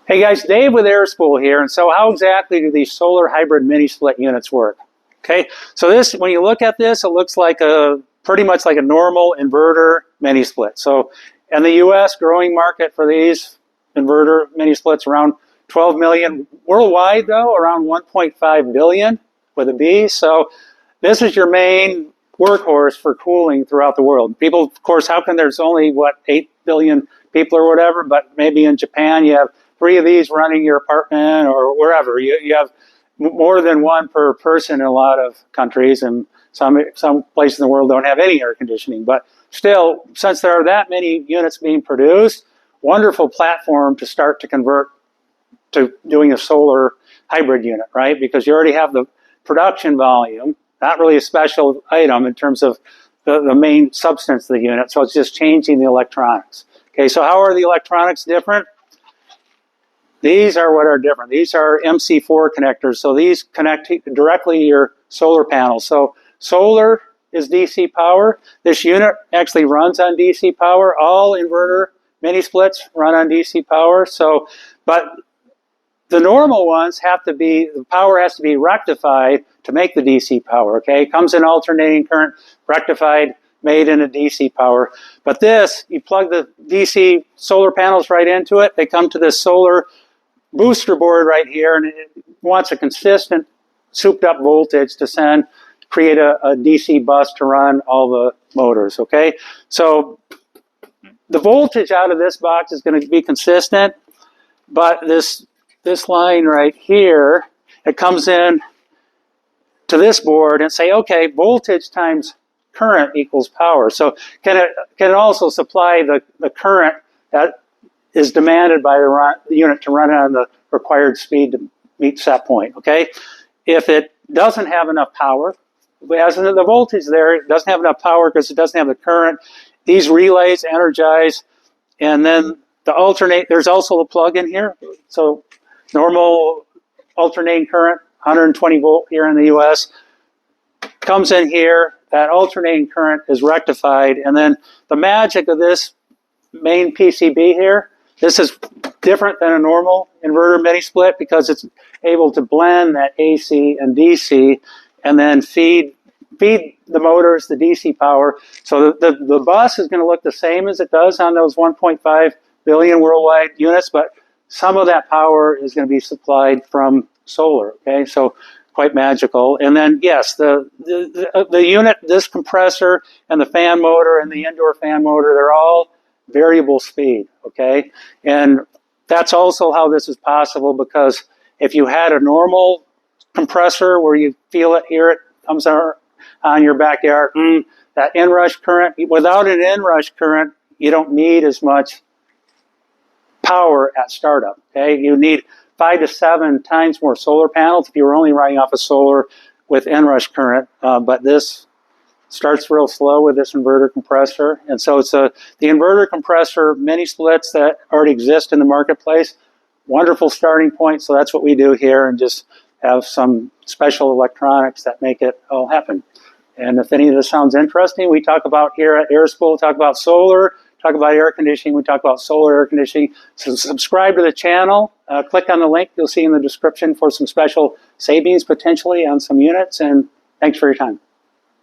Hey guys, Dave with Airspool here. And so how exactly do these solar hybrid mini split units work? Okay, so this, when you look at this, it looks like pretty much like a normal inverter mini split. So in the US, growing market for these inverter mini splits around 12 million. Worldwide though, around 1.5 billion with a B. So this is your main workhorse for cooling throughout the world. People, of course, how can there's only, 8 billion people or whatever, but maybe in Japan you have 3 of these running your apartment or wherever. You have more than one per person in a lot of countries, and some places in the world don't have any air conditioning. But still, since there are that many units being produced, wonderful platform to start to convert to doing a solar hybrid unit, right? Because you already have the production volume, not really a special item in terms of the main substance of the unit, so it's just changing the electronics. Okay, so how are the electronics different? These are what are different. These are MC4 connectors, so these connect directly to your solar panels. So solar is DC power. This unit actually runs on DC power. All inverter mini splits run on DC power. So, but the normal ones have to be, the power has to be rectified to make the DC power, okay? It comes in alternating current, rectified, made into DC power. But this, you plug the DC solar panels right into it, they come to this solar booster board right here, and it wants a consistent souped up voltage to create a DC bus to run all the motors, okay? So the voltage out of this box is going to be consistent, but this line right here, it comes in to this board and say, okay, voltage times current equals power. So can it also supply the current that is demanded by the unit to run on the required speed to meet set point, okay? If it doesn't have enough power, as in the voltage there, it doesn't have enough power because it doesn't have the current, these relays energize, and then the alternate, there's also a plug in here. So normal alternating current, 120 volt here in the US, comes in here, that alternating current is rectified, and then the magic of this main PCB here, this is different than a normal inverter mini split because it's able to blend that AC and DC and then feed the motors the DC power. So the bus is going to look the same as it does on those 1.5 billion worldwide units, but some of that power is going to be supplied from solar, okay? So quite magical. And then, yes, the unit, this compressor and the fan motor and the indoor fan motor, they're all variable speed, okay? And that's also how this is possible, because if you had a normal compressor where you feel it, hear it, comes on your backyard, that inrush current, without an inrush current, you don't need as much power at startup, okay? You need 5 to 7 times more solar panels if you were only running off of solar with inrush current, but this starts real slow with this inverter compressor. And so it's the inverter compressor mini splits that already exist in the marketplace. Wonderful starting point. So that's what we do here, and just have some special electronics that make it all happen. And if any of this sounds interesting, we talk about here at Airspool, talk about solar, talk about air conditioning, we talk about solar air conditioning. So subscribe to the channel, click on the link you'll see in the description for some special savings potentially on some units, and thanks for your time.